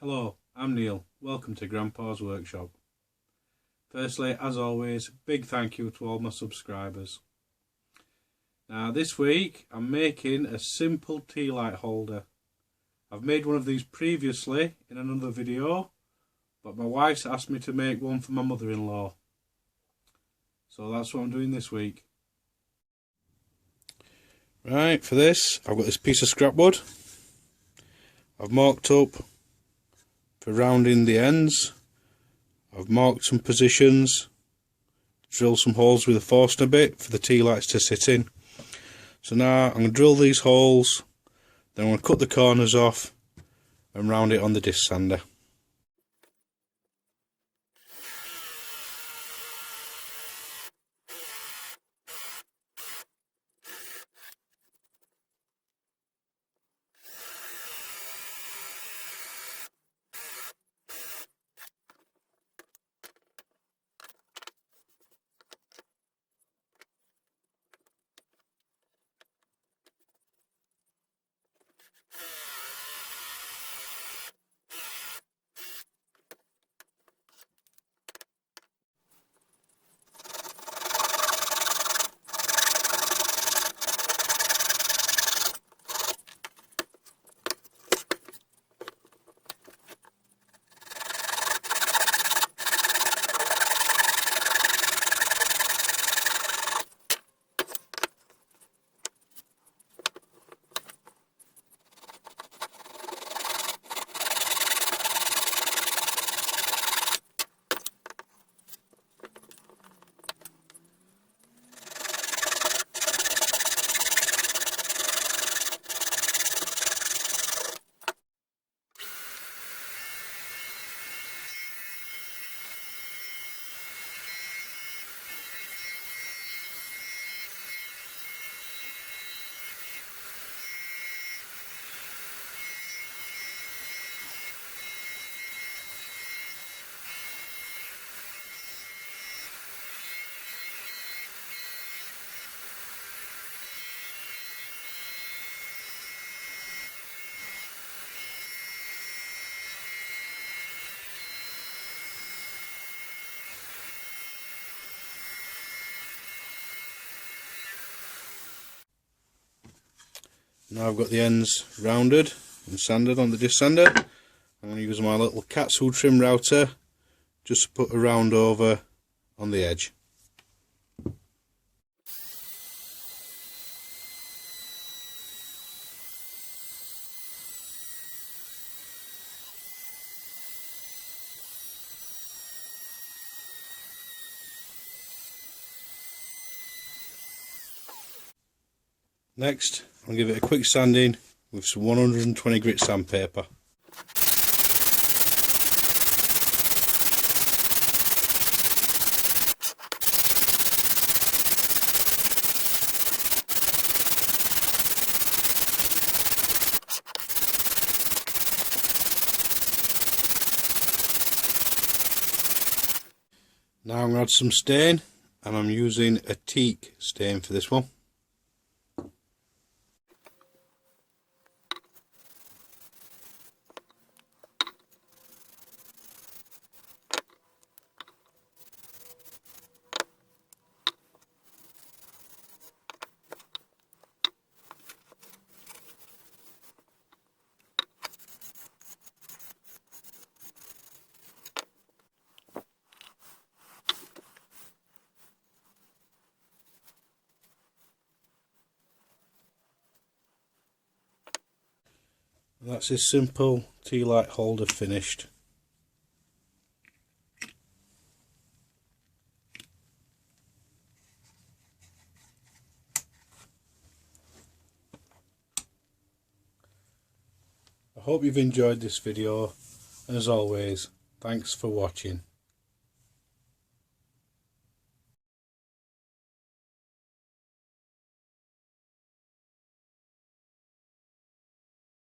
Hello, I'm Neil. Welcome to Grandpa's Workshop. Firstly, as always, big thank you to all my subscribers. Now this week I'm making a simple tea light holder. I've made one of these previously in another video, but my wife's asked me to make one for my mother-in-law. So that's what I'm doing this week. Right, for this I've got this piece of scrap wood. I've marked up for rounding the ends. I've marked some positions, drilled some holes with a Forstner bit for the tea lights to sit in. So now I'm going to drill these holes, then I'm going to cut the corners off and round it on the disc sander. Now I've got the ends rounded and sanded on the disc sander. I'm going to use my little Katsu trim router just to put a round over on the edge. Next, I'll give it a quick sanding with some 120 grit sandpaper. Now I'm going to add some stain, and I'm using a teak stain for this one. That's a simple tea light holder finished. I hope you've enjoyed this video, and as always, thanks for watching.